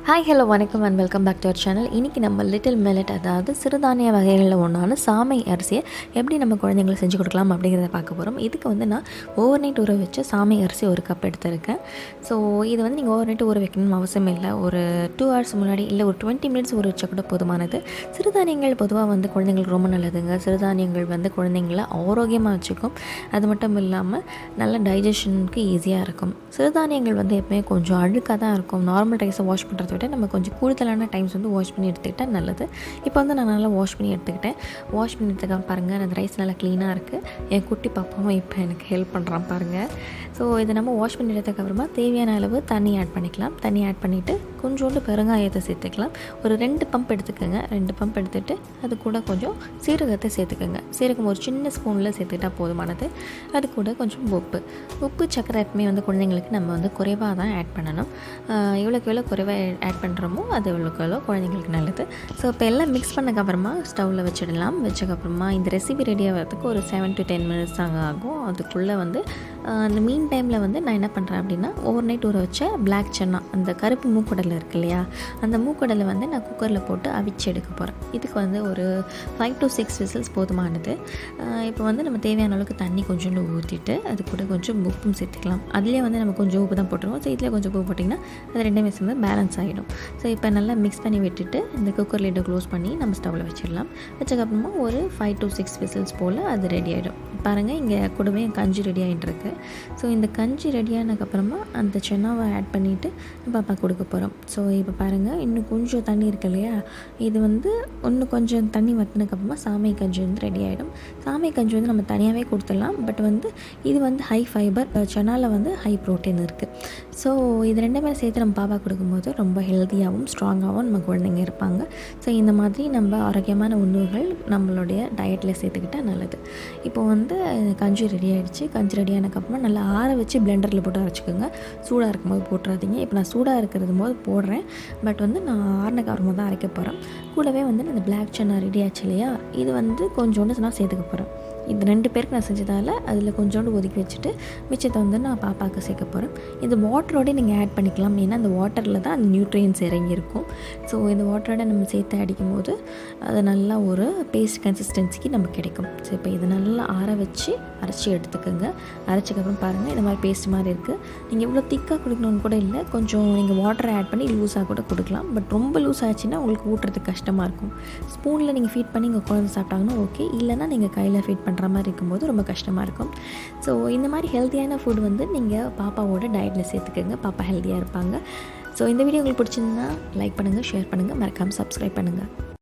Hi hello வணக்கம் and welcome back to our channel. இன்றைக்கி நம்ம லிட்டில் மில்லட், அதாவது சிறுதானிய வகைகளில் ஒன்றான சாமை அரிசியை எப்படி நம்ம குழந்தைங்களுக்கு செஞ்சு கொடுக்கலாம் அப்படிங்கிறத பார்க்க போகிறோம். இதுக்கு வந்து நான் ஓவர் நைட் ஊற வச்ச சாமை அரிசி ஒரு கப் எடுத்திருக்கேன். ஸோ இது வந்து நீங்கள் ஓவர் நைட் ஊற வைக்கணும்னு அவசியம் இல்லை. ஒரு 2 hours முன்னாடி இல்லை ஒரு 20 minutes ஊற வச்சா கூட போதுமானது. சிறுதானியங்கள் பொதுவாக வந்து குழந்தைங்களுக்கு ரொம்ப நல்லதுங்க. சிறுதானியங்கள் வந்து குழந்தைங்கள ஆரோக்கியமாக வச்சுக்கும். அது மட்டும் இல்லாமல் நல்ல டைஜஷனுக்கு ஈஸியாக இருக்கும். சிறுதானியங்கள் வந்து எப்பவுமே கொஞ்சம் அழுக்காக தான் இருக்கும். நார்மல் ரைஸை வாஷ் பண்ணுறத விட நம்ம கொஞ்சம் கூடுதலான டைம்ஸ் வந்து வாஷ் பண்ணி எடுத்துக்கிட்டால் நல்லது. இப்போ வந்து நான் நல்லா வாஷ் பண்ணி எடுத்துக்கிட்டேன். வாஷ் பண்ணி எடுத்துக்காம பாருங்கள், அந்த ரைஸ் நல்லா க்ளீனாக இருக்குது. என் குட்டி பாப்பாவும் இப்போ எனக்கு ஹெல்ப் பண்ணுறான் பாருங்கள். ஸோ இதை நம்ம வாஷ் பண்ணி எடுத்ததுக்கப்புறமா தேவையான அளவு தண்ணி ஆட் பண்ணிக்கலாம். தண்ணி ஆட் பண்ணிவிட்டு கொஞ்சோண்டு பெருங்காயத்தை சேர்த்துக்கலாம். ஒரு 2 பம்ப் எடுத்துக்கோங்க. 2 பம்ப் எடுத்துகிட்டு அது கூட கொஞ்சம் சீரகத்தை சேர்த்துக்கோங்க. சீரகம் ஒரு சின்ன ஸ்பூனில் சேர்த்துக்கிட்டால் போதுமானது. அது கூட கொஞ்சம் உப்பு சக்கரை எப்பவுமே வந்து குழந்தைங்களுக்கு நம்ம வந்து குறைவாக தான் ஆட் பண்ணணும். எவ்வளோ குறைவாக ஆட் பண்ணுறோமோ அது எவ்வளோ குழந்தைங்களுக்கு நல்லது. ஸோ இப்போ எல்லாம் மிக்ஸ் பண்ணக்கப்புறமா ஸ்டவ்வில் வச்சிடலாம். வச்சக்கப்புறமா இந்த ரெசிபி ரெடி ஆகிறதுக்கு ஒரு 7 to 10 minutes தாங்க ஆகும். அதுக்குள்ளே வந்து அந்த மீன் டைமில் வந்து நான் என்ன பண்ணுறேன் அப்படின்னா, ஓவர் நைட் ஊற வச்ச பிளாக் சன்னா, அந்த கருப்பு மூக்கடலை இருக்கு இல்லையா, அந்த மூக்கடலை வந்து நான் குக்கரில் போட்டு அவிச்சு எடுக்க போகிறேன். இதுக்கு வந்து ஒரு 5 to 6 whistles போதுமானது. இப்போ வந்து நம்ம தேவையான அளவுக்கு தண்ணி கொஞ்சோண்டு ஊற்றிட்டு அது கூட கொஞ்சம் உப்பும் சேர்த்துக்கலாம். அதுலேயே வந்து நம்ம கொஞ்சம் உப்பு தான் போட்டுருவோம். ஸோ இதில் கொஞ்சம் உப்பு போட்டிங்கன்னா அது ரெண்டுமே சேர்ந்து பேலன்ஸ் ஆகிடும். ஸோ இப்போ நல்லா மிக்ஸ் பண்ணி விட்டுட்டு இந்த குக்கர் லிட்டை க்ளோஸ் பண்ணி நம்ம ஸ்டவ்வில் வச்சிடலாம். வச்சக்கப்புறமா ஒரு 5 to 6 whistles போல் அது ரெடி ஆகிடும். பாருங்கள், இங்கே கூடவே கஞ்சி ரெடி ஆகிட்டுருக்கு. ஸோ இந்த கஞ்சி ரெடியானதுக்கப்புறமா அந்த சென்னாவை ஆட் பண்ணிவிட்டு பாப்பா கொடுக்க போகிறோம். ஸோ இப்போ பாருங்கள், இன்னும் கொஞ்சம் தண்ணி இருக்கு இல்லையா, இது வந்து இன்னும் கொஞ்சம் தண்ணி வற்றினதுக்கப்புறமா சாமை கஞ்சி வந்து ரெடி ஆகிடும். சாமை கஞ்சி வந்து நம்ம தனியாகவே கொடுத்துடலாம். பட் வந்து இது வந்து ஹை ஃபைபர், சென்னாவில் வந்து ஹை ப்ரோட்டீன் இருக்குது. ஸோ இது ரெண்டுமே சேர்த்து நம்ம பாப்பா கொடுக்கும்போது ரொம்ப ஹெல்த்தியாகவும் ஸ்ட்ராங்காகவும் நம்ம குழந்தைங்க இருப்பாங்க. ஸோ இந்த மாதிரி நம்ம ஆரோக்கியமான உணவுகள் நம்மளுடைய டயட்டில் சேர்த்துக்கிட்டால் நல்லது. இப்போ வந்து கஞ்சி ரெடி ஆகிடுச்சு. கஞ்சி ரெடியானதுக்கப்புறமா நல்லா ஆற வச்சு பிளெண்டரில் போட்டு அரைச்சிக்கோங்க. சூடாக இருக்கும்போது போட்டுறாதீங்க. இப்போ நான் சூடாக இருக்கிறது போது போடுறேன். பட் வந்து நான் ஆறினக்கு அப்புறமா தான் அரைக்க போகிறேன். கூடவே வந்து இந்த பிளாக் சன்னா ரெடி ஆச்சு இல்லையா, இது வந்து கொஞ்சோண்டு நான் சேர்த்துக்க போகிறேன். இது 2 பேருக்கு நான் செஞ்சதால் அதில் கொஞ்சோண்டு ஒதுக்கி வச்சுட்டு மிச்சத்தை வந்து நான் பாப்பாவுக்கு சேர்க்க போகிறேன். இந்த வாட்டரோடு நீங்கள் ஆட் பண்ணிக்கலாம். ஏன்னா அந்த வாட்டரில் தான் அந்த நியூட்ரியன்ஸ் இறங்கியிருக்கும். ஸோ இந்த வாட்டரோட நம்ம சேர்த்து அடிக்கும்போது அது நல்லா ஒரு பேஸ்ட் கன்சிஸ்டன்சிக்கு நமக்கு கிடைக்கும். ஸோ இப்போ இது நல்லா ஆற வச்சு அரைச்சி எடுத்துக்கோங்க. அரைச்சக்கப்புறம் பாருங்கள், இந்த மாதிரி பேஸ்ட் மாதிரி இருக்குது. நீங்கள் இவ்வளோ திக்காக கொடுக்கணும்னு கூட இல்லை, கொஞ்சம் நீங்கள் வாட்டரை ஆட் பண்ணி லூஸாக கூட கொடுக்கலாம். பட் ரொம்ப லூஸ் ஆச்சுன்னா உங்களுக்கு ஊட்டுறதுக்கு கஷ்டமாக இருக்கும். ஸ்பூனில் நீங்கள் ஃபீட் பண்ணி உங்கள் குழந்தை சாப்பிட்டாங்கன்னா ஓகே, இல்லைனா நீங்கள் கையில் ஃபீட் பண்ணுற மாதிரி இருக்கும்போது ரொம்ப கஷ்டமாக இருக்கும். ஸோ இந்த மாதிரி ஹெல்த்தியான ஃபுட் வந்து நீங்கள் பாப்பாவோட டயட்டில் சேர்த்துக்கோங்க. பாப்பா ஹெல்த்தியாக இருப்பாங்க. ஸோ இந்த வீடியோ உங்களுக்கு பிடிச்சிருந்தா லைக் பண்ணுங்கள், ஷேர் பண்ணுங்கள், மறக்காமல் சப்ஸ்கிரைப் பண்ணுங்கள்.